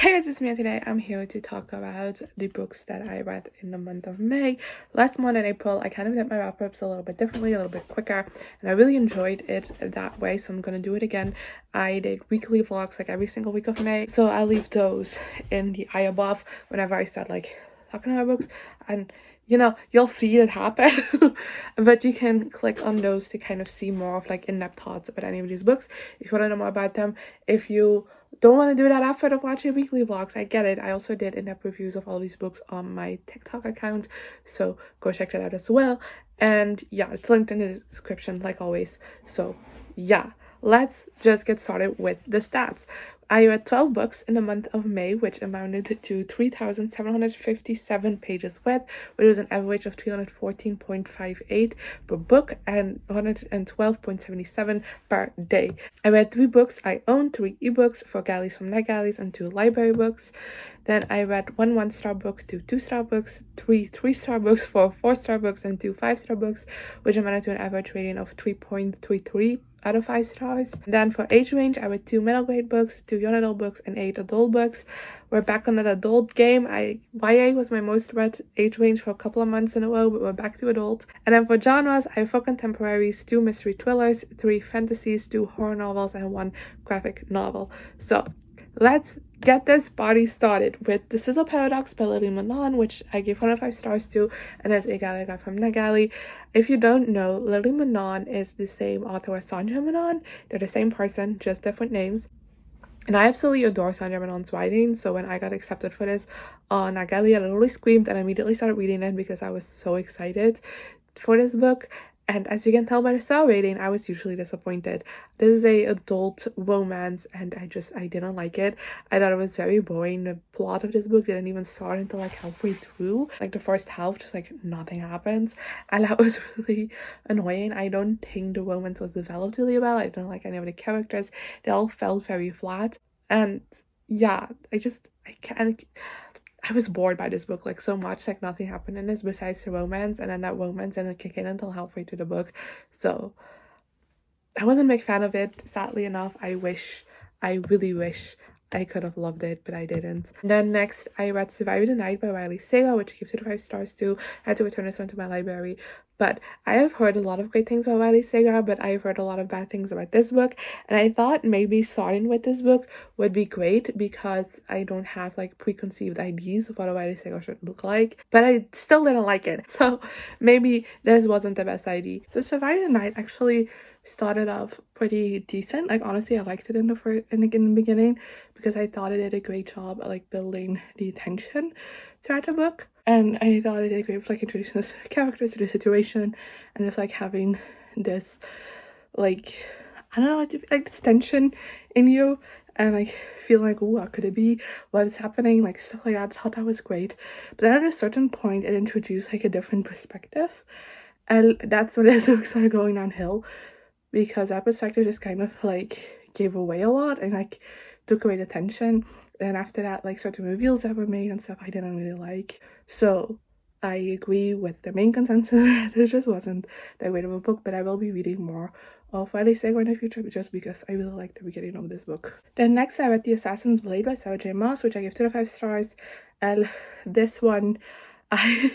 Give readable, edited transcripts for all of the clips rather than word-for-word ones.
Hey guys, it's me. Today I'm here to talk about the books that I read in the month of May. Last month in April, I kind of did my wrap-ups a little bit differently, a little bit quicker, and I really enjoyed it that way, so I'm gonna do it again. I did weekly vlogs like every single week of May, so I'll leave those in the eye above whenever I start like talking about books, and you know, you'll see it happen. But you can click on those to kind of see more of like in-depth thoughts about any of these books if you want to know more about them. If you don't want to do that after watching weekly vlogs, I get it. I also did in-depth reviews of all these books on my TikTok account, so go check that out as well. And yeah, it's linked in the description like always. So yeah, let's just get started with the stats. I read 12 books in the month of May, which amounted to 3,757 pages worth, which was an average of 314.58 per book and 112.77 per day. I read 3 books I own, 3 ebooks, 4 galleys from Night Galleys, and 2 library books. Then I read 1 1-star book, 2 2-star books, 3 3-star books, 4 4-star books, and 2 5-star books, which amounted to an average rating of 3.33 out of 5 stars. Then for age range, I read 2 middle grade books, 2 young adult books, and 8 adult books. We're back on that adult game. YA was my most read age range for a couple of months in a row, but we're back to adult. And then for genres, I have 4 contemporaries, 2 mystery thrillers, 3 fantasies, 2 horror novels, and 1 graphic novel. So let's get this party started with The Sizzle Paradox by Menon, which I gave 1 out of 5 stars to, and as a galley got from Night Gallery. If you don't know, Menon is the same author as Sandra Menon. They're the same person, just different names. And I absolutely adore Sandra Menon's writing, so when I got accepted for this on Night Gallery, I literally screamed and immediately started reading it because I was so excited for this book. And as you can tell by the star rating, I was usually disappointed. This is a adult romance, and I didn't like it. I thought it was very boring. The plot of this book didn't even start until like halfway through. Like the first half, just like nothing happens, and that was really annoying. I don't think the romance was developed really well. I didn't like any of the characters. They all felt very flat, and yeah, I was bored by this book like so much. Like nothing happened in this besides the romance, and then that romance didn't kick in until halfway through the book. So I wasn't a big fan of it, sadly enough. I really wish I could have loved it, but I didn't. And then next, I read Survive the Night by Riley Sager, which I gave 2 to 5 stars to. I had to return this one to my library. But I have heard a lot of great things about Riley Sager, but I've heard a lot of bad things about this book. And I thought maybe starting with this book would be great because I don't have like preconceived ideas of what a Riley Sager should look like. But I still didn't like it. So maybe this wasn't the best idea. So Survive the Night actually started off pretty decent. Like honestly, I liked it in the beginning because I thought it did a great job at like building the tension throughout the book, and I thought it did a great job like introducing this characters to the situation and just like having this like I don't know, like this tension in you and like feeling like, oh, what could it be, what is happening, like stuff like that. I thought that was great. But then at a certain point it introduced like a different perspective, and that's when this book started going downhill, because that perspective just kind of like gave away a lot and like took away the tension. Then after that, like certain reveals that were made and stuff I didn't really like. So I agree with the main consensus that it just wasn't that great of a book, but I will be reading more of Riley Sager in the future just because I really like the beginning of this book. Then next I read The Assassin's Blade by Sarah J. Maas, which I gave 2 to 5 stars. And this one I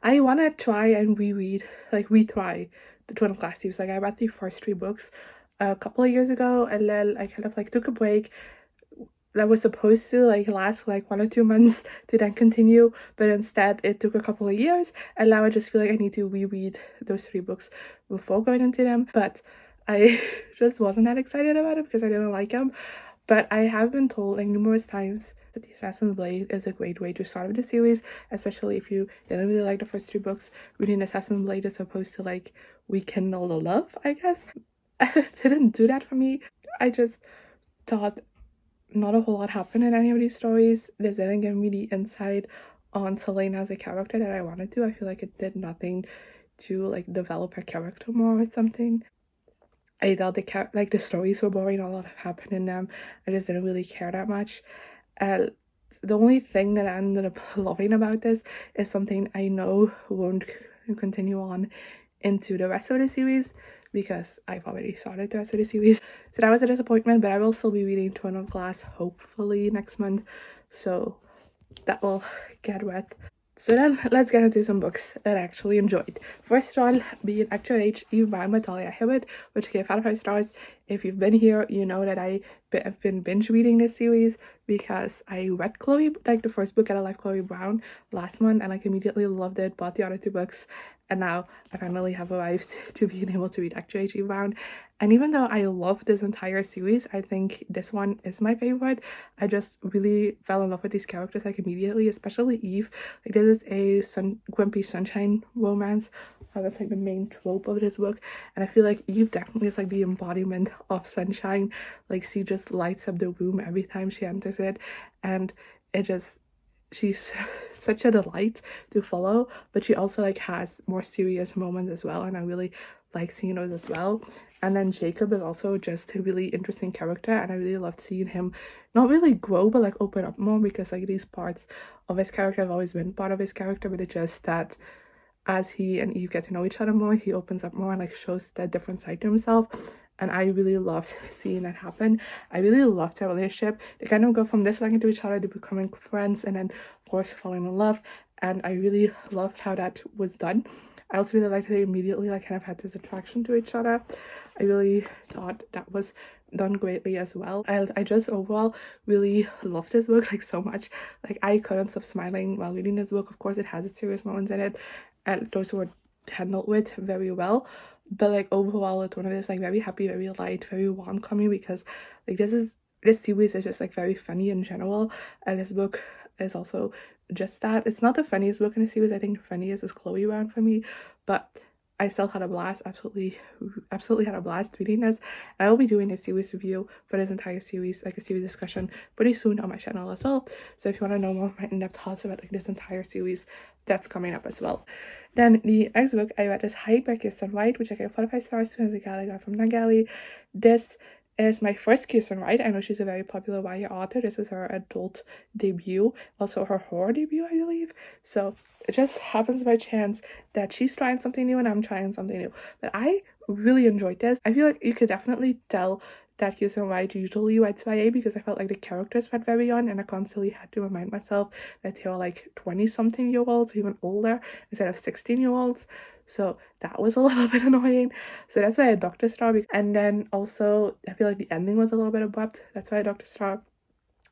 want to try and retry the Twin Class series. Like I read the first 3 books a couple of years ago, and then I kind of like took a break that was supposed to like last for like 1 or 2 months to then continue, but instead it took a couple of years, and now I just feel like I need to reread those 3 books before going into them. But I just wasn't that excited about it because I didn't like them. But I have been told like numerous times that The Assassin's Blade is a great way to start with the series, especially if you didn't really like the first 3 books. Reading Assassin's Blade is supposed to like rekindle the love, I guess. It didn't do that for me. I just thought not a whole lot happened in any of these stories. This didn't give me the insight on Selena as a character that I wanted to. I feel like it did nothing to like develop her character more or something. I thought the stories were boring. A lot happened in them. I just didn't really care that much. The only thing that I ended up loving about this is something I know won't continue on into the rest of the series, because I've already started the rest of the series. So that was a disappointment, but I will still be reading Throne of Glass hopefully next month, so that will get read. So then let's get into some books that I actually enjoyed. First one being Extra Age Eve by Talia Hibbert, which gave out of 5 stars. If you've been here, you know that I've been binge reading this series because I read Chloe, like the first book, and I liked Chloe Brown last month, and like immediately loved it, bought the other 2 books, and now I finally have arrived to being able to read Extra Age Eve Brown. And even though I love this entire series, I think this one is my favorite. I just really fell in love with these characters like immediately, especially Eve. Like this is a grumpy sunshine romance. That's like the main trope of this book, and I feel like Eve definitely is like the embodiment of sunshine. Like she just lights up the room every time she enters it, and she's such a delight to follow, but she also like has more serious moments as well, and I really like seeing those as well. And then Jacob is also just a really interesting character, and I really loved seeing him not really grow but like open up more, because like these parts of his character have always been part of his character, but it's just that as he and Eve get to know each other more, he opens up more and like shows that different side to himself. And I really loved seeing that happen. I really loved their relationship. They kind of go from disliking to each other to becoming friends, and then of course falling in love. And I really loved how that was done. I also really liked that they immediately like kind of had this attraction to each other. I really thought that was done greatly as well. And I just overall really loved this book like so much. Like I couldn't stop smiling while reading this book. Of course it has its serious moments in it, and those were handled with very well, but like overall it's one of this like very happy, very light, very warm-coming, because like this series is just like very funny in general, and this book is also just that. It's not the funniest book in the series. I think the funniest is Chloe Brown for me, but I still had a blast, absolutely had a blast reading this. And I will be doing a series review for this entire series, like a series discussion, pretty soon on my channel as well. So if you want to know more of my in-depth thoughts about like this entire series, that's coming up as well. Then the next book I read is Hide by Kiersten White, which I gave 4 to 5 stars to as a gal I got from Nagali. This is my first Kiersten White. I know she's a very popular YA author. This is her adult debut, also her horror debut, I believe. So it just happens by chance that she's trying something new and I'm trying something new. But I really enjoyed this. I feel like you could definitely tell that Kiersten White usually writes YA, because I felt like the characters felt very young, and I constantly had to remind myself that they were like 20-something-year-olds, even older, instead of 16-year-olds. So that was a little bit annoying. So that's why I Dr. Star. And then also I feel like the ending was a little bit abrupt. That's why I Dr. Star.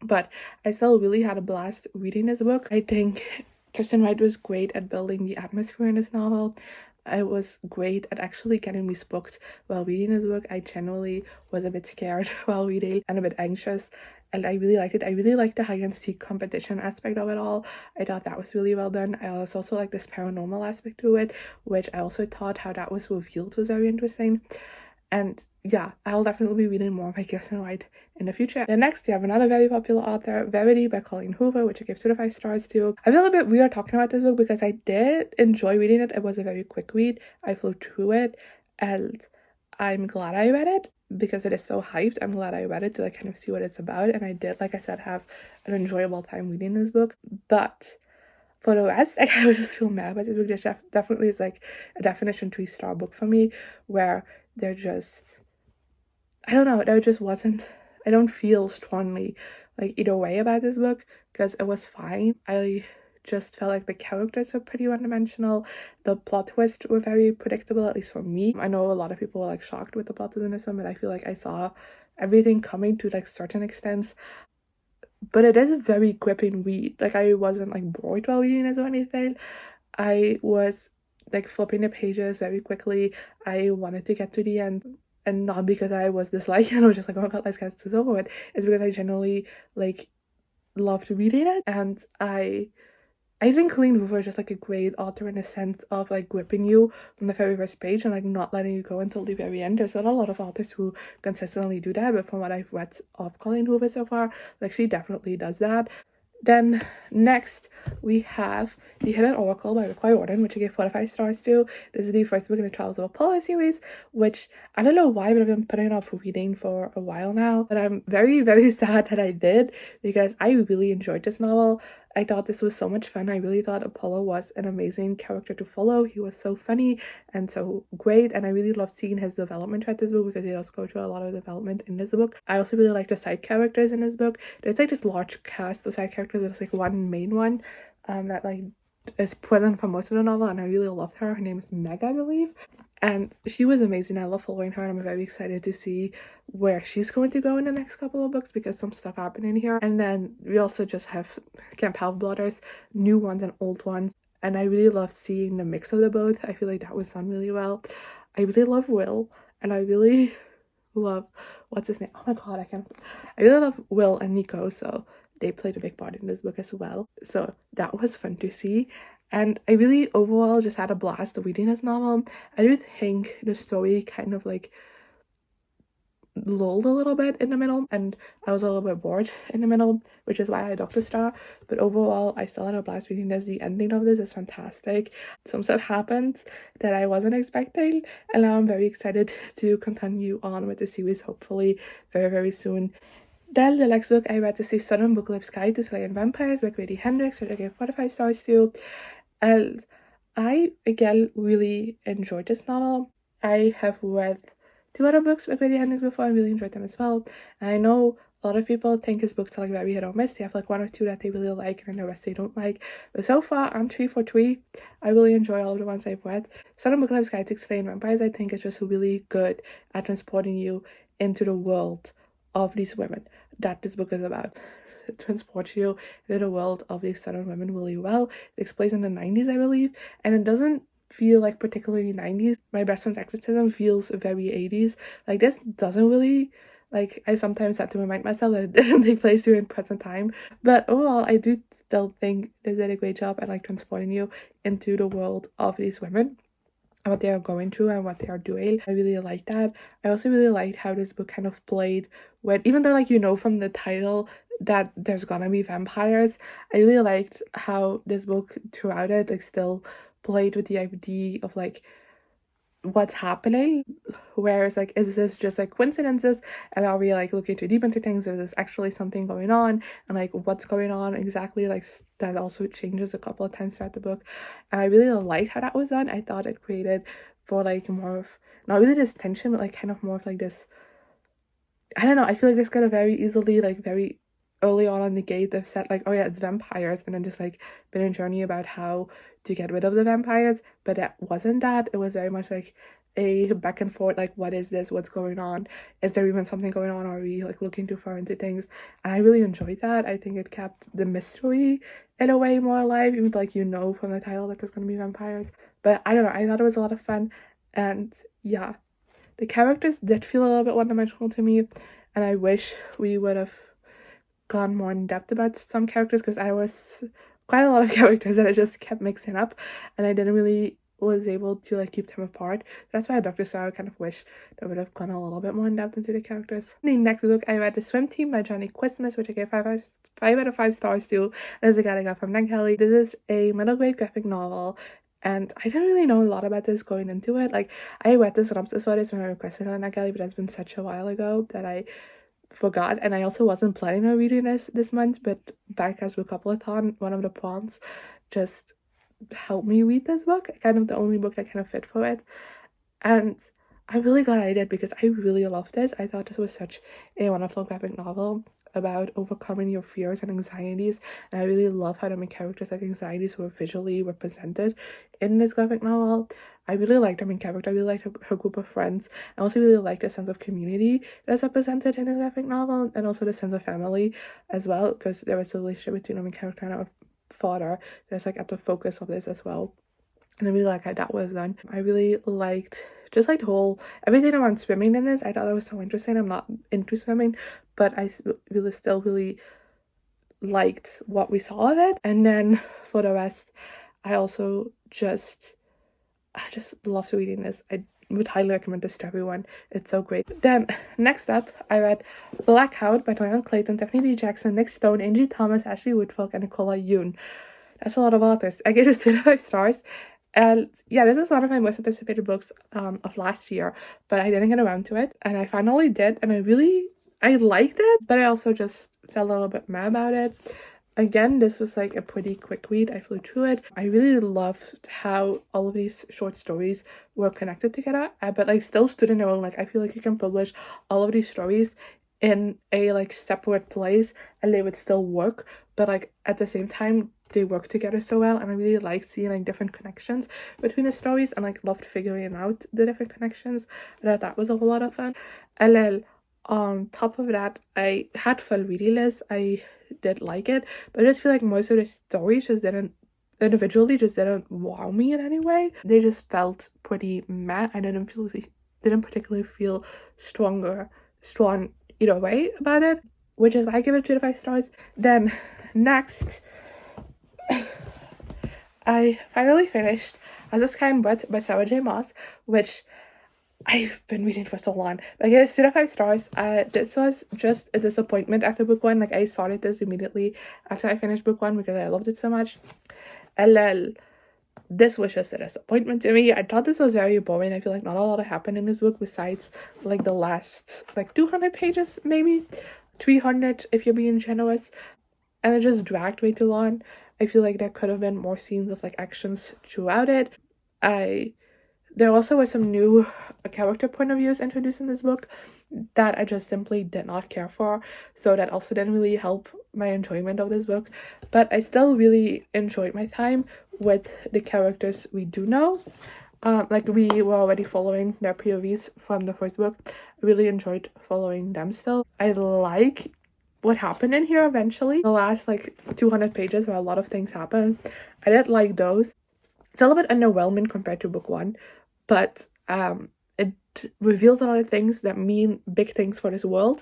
But I still really had a blast reading this book. I think Kiersten White was great at building the atmosphere in this novel. I was great at actually getting me spooked while reading this book. I generally was a bit scared while reading and a bit anxious, and I really liked it. I really liked the hide and seek competition aspect of it all. I thought that was really well done. I also like this paranormal aspect to it, which I also thought how that was revealed was very interesting. And yeah, I'll definitely be reading more by Kiersten White in the future. Then next, we have another very popular author, Verity by Colleen Hoover, which I gave 2 to 5 stars to. I feel a bit weird talking about this book because I did enjoy reading it. It was a very quick read. I flew through it, and I'm glad I read it because it is so hyped. I'm glad I read it to like kind of see what it's about, and I did, like I said, have an enjoyable time reading this book. But for the rest, like, I would just feel mad about this book. This definitely is like a definition 3-star book for me, where they're just, I don't know, there just wasn't, I don't feel strongly like either way about this book, because it was fine. I just felt like the characters were pretty one-dimensional. The plot twists were very predictable, at least for me. I know a lot of people were like shocked with the plot twist in this one, but I feel like I saw everything coming to like certain extents. But it is a very gripping read. Like I wasn't like bored while reading this or anything. I was like flipping the pages very quickly. I wanted to get to the end, and not because I was disliking it, I was just like, oh my god, let's get this over with. It's because I generally like loved reading it, and I think Colleen Hoover is just like a great author in a sense of like gripping you from the very first page and like not letting you go until the very end. There's not a lot of authors who consistently do that, but from what I've read of Colleen Hoover so far, like she definitely does that. Then next we have The Hidden Oracle by Rick Riordan, which I gave 4 out of 5 stars to. This is the first book in the Trials of Apollo series, which I don't know why, but I've been putting it off reading for a while now. But I'm very, very sad that I did, because I really enjoyed this novel. I thought this was so much fun. I really thought Apollo was an amazing character to follow. He was so funny and so great, and I really loved seeing his development throughout this book, because he does go through a lot of development in this book. I also really like the side characters in this book. There's like this large cast of side characters, with like one main one that like is present for most of the novel, and I really loved her. Her name is Meg, I believe. And she was amazing. I love following her, and I'm very excited to see where she's going to go in the next couple of books, because some stuff happened in here. And then we also just have Camp Half-Blooders, new ones and old ones. And I really loved seeing the mix of the both. I feel like that was done really well. I really love Will, and I really love, what's his name? Oh my god, I really love Will and Nico, so they played a big part in this book as well. So that was fun to see. And I really overall just had a blast reading this novel. I do think the story kind of like lulled a little bit in the middle, and I was a little bit bored in the middle, which is why I docked a star. But overall, I still had a blast reading this. The ending of this is fantastic. Some stuff happens that I wasn't expecting, and now I'm very excited to continue on with the series, hopefully very, very soon. Then the next book I read is the Southern Apocalypse Guide to Slaying Vampires by Grady Hendrix, which I gave 4 out of 5 stars to. And I, again, really enjoyed this novel. I have read 2 other books by Grady Hendrix before. I really enjoyed them as well. And I know a lot of people think his books are like very hit or miss. They have like 1 or 2 that they really like, and then the rest they don't like. But so far, I'm 3 for 3. I really enjoy all of the ones I've read. Southern Apocalypse Guide to Slaying Vampires, I think, is just really good at transporting you into the world of these women that this book is about. It transports you into the world of these Southern women really well. It takes place in the 90s, I believe, and it doesn't feel like particularly 90s. My best friend's sexism feels very 80s. Like, this doesn't really, like, I sometimes have to remind myself that it didn't take place during present time. But overall, I do still think they did a great job at like transporting you into the world of these women and what they are going through and what they are doing. I really like that. I also really liked how this book kind of played with, even though like you know from the title that there's gonna be vampires, I really liked how this book throughout it like still played with the idea of like what's happening, whereas like, is this just like coincidences, and are we like looking too deep into things, or is this actually something going on, and like what's going on exactly. Like that also changes a couple of times throughout the book, and I really liked how that was done. I thought it created for like more of, not really this tension, but like kind of more of like this, I don't know, I feel like this could have very easily like very early on in the gate they've said like, oh yeah, it's vampires, and then just like been a journey about how to get rid of the vampires. But that wasn't that. It was very much like a back and forth, like what is this, what's going on, is there even something going on, are we like looking too far into things. And I really enjoyed that. I think it kept the mystery in a way more alive, even though, like, you know from the title that there's going to be vampires. But I don't know, I thought it was a lot of fun. And yeah, the characters did feel a little bit one-dimensional to me, and I wish we would have gone more in depth about some characters, because I was quite a lot of characters that I just kept mixing up, and I didn't really was able to like keep them apart. That's why Dr. Star kind of wish that would have gone a little bit more in depth into the characters. The next book I read, The Swim Team by Johnnie Christmas, which I gave 5 out of 5 stars to. This is a guy I got from Nic Stone. This is a middle grade graphic novel, and I didn't really know a lot about this going into it. Like, I read the synopsis for this when I requested it on Nic Stone, but that's been such a while ago that I forgot. And I also wasn't planning on reading this month, but back as Bookathon, one of the prompts just helped me read this book, kind of the only book that kind of fit for it. And I'm really glad I did, because I really loved this. I thought this was such a wonderful graphic novel about overcoming your fears and anxieties, and I really love how the main characters' like anxieties were visually represented in this graphic novel. I really liked her main character. I really liked her group of friends. I also really liked the sense of community that's represented in the graphic novel, and also the sense of family as well, because there was a relationship between the main character and her father that's like at the focus of this as well. And I really like how that was done. I really liked just like the whole everything around swimming in this. I thought that was so interesting. I'm not into swimming, but I really still really liked what we saw of it. And then for the rest, I just loved reading this. I would highly recommend this to everyone. It's so great. Then next up, I read Blackout by Dhonielle Clayton, Tiffany D, Nic Stone, Angie Thomas, Woodfolk and Nicola Yoon. That's a lot of authors. I gave this 2 out of 5 stars. And yeah, this is one of my most anticipated books of last year, but I didn't get around to it, and I finally did, and I liked it, but I also just felt a little bit mad about it. Again, this was like a pretty quick read. I flew through it. I really loved how all of these short stories were connected together, but like still stood in their own. Like I feel like you can publish all of these stories in a like separate place and they would still work, but like at the same time they work together so well, and I really liked seeing like different connections between the stories, and like loved figuring out the different connections. That was a whole lot of fun. And then on top of that, I had fun reading this. I did like it, but I just feel like most of the stories just didn't wow me in any way. They just felt pretty meh. I didn't particularly feel strong either way about it, which is why I give it 2 to 5 stars. Then next, I finally finished As Is Kind But by Sarah J. Maas, which I've been reading for so long. I gave it 2 to 5 stars. This was just a disappointment after book 1. Like I started this immediately after I finished book 1 because I loved it so much. And then this was just a disappointment to me. I thought this was very boring. I feel like not a lot happened in this book besides like the last like 200 pages, maybe 300 if you're being generous, and it just dragged way too long. I feel like there could have been more scenes of like actions throughout it. There also were some new character point of views introduced in this book that I just simply did not care for, so that also didn't really help my enjoyment of this book. But I still really enjoyed my time with the characters we do know. Like we were already following their POVs from the first book. I really enjoyed following them still. I like what happened in here eventually. The last like 200 pages where a lot of things happen. I did like those. It's a little bit underwhelming compared to book 1, but it reveals a lot of things that mean big things for this world,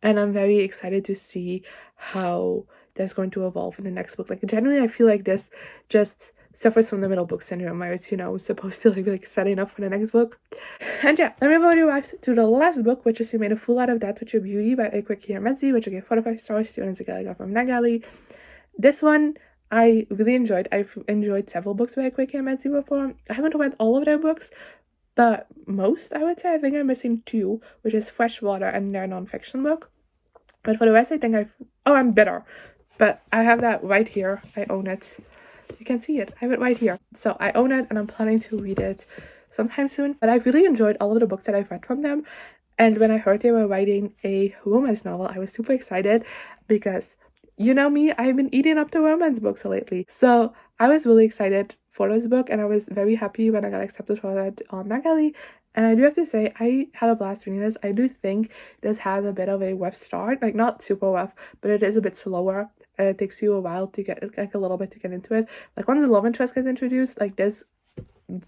and I'm very excited to see how that's going to evolve in the next book. Like generally I feel like this just suffers from the middle book syndrome, where it's, you know, supposed to like be like setting up for the next book. And yeah, then we've already arrived to the last book, which is You Made a Fool Out of That With Your Beauty by Akwaeke Emezi, which I gave 4 to 5 stars to, and it's a guy I got from Nagali. This one I really enjoyed. I've enjoyed several books by Akwaeke Emezi before. I haven't read all of their books, but most, I would say. I think I'm missing 2, which is Freshwater and their non-fiction book. But for the rest, I think I'm Bitter. But I have that right here. I own it. You can see it. I have it right here. So I own it, and I'm planning to read it sometime soon. But I've really enjoyed all of the books that I've read from them. And when I heard they were writing a romance novel, I was super excited because, you know me, I've been eating up the romance books lately. So I was really excited for this book, and I was very happy when I got accepted for it on Nagali. And I do have to say, I had a blast reading this. I do think this has a bit of a rough start. Like, not super rough, but it is a bit slower. And it takes you a while to get, like, a little bit to get into it. Like, once the love interest gets introduced, like, this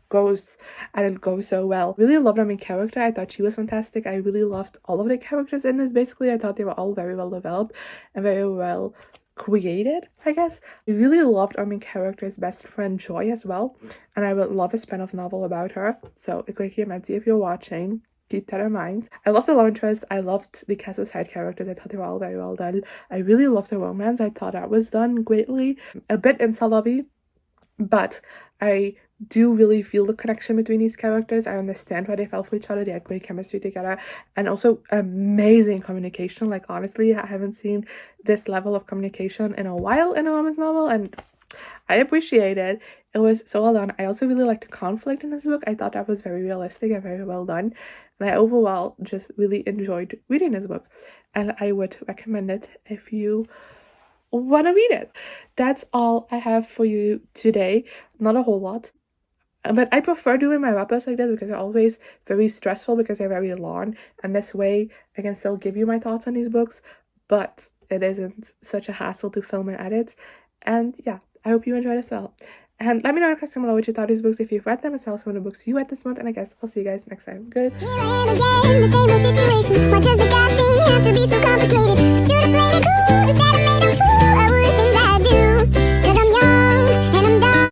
goes, and it goes so well. Really loved our main character. I thought she was fantastic. I really loved all of the characters in this. Basically, I thought they were all very well developed and very well created, I guess. I really loved our main character's best friend Joy as well, and I would love a spin-off novel about her. So Akwaeke Emezi, if you're watching, keep that in mind. I loved the love interest. I loved the cast of side characters. I thought they were all very well done. I really loved the romance. I thought that was done greatly. A bit incel-lovey, but I do really feel the connection between these characters. I understand why they fell for each other. They had great chemistry together, and also amazing communication. Like, honestly, I haven't seen this level of communication in a while in a romance novel, and I appreciate it. It was so well done. I also really liked the conflict in this book. I thought that was very realistic and very well done, and I overall just really enjoyed reading this book, and I would recommend it if you want to read it. That's all I have for you today. Not a whole lot, but I prefer doing my wrap-ups like this because they're always very stressful because they're very long, and this way I can still give you my thoughts on these books, but it isn't such a hassle to film and edit. And yeah, I hope you enjoyed as well. And let me know in the comments below what you thought of these books, if you've read them, as well as some of the books you read this month, and I guess I'll see you guys next time. Good.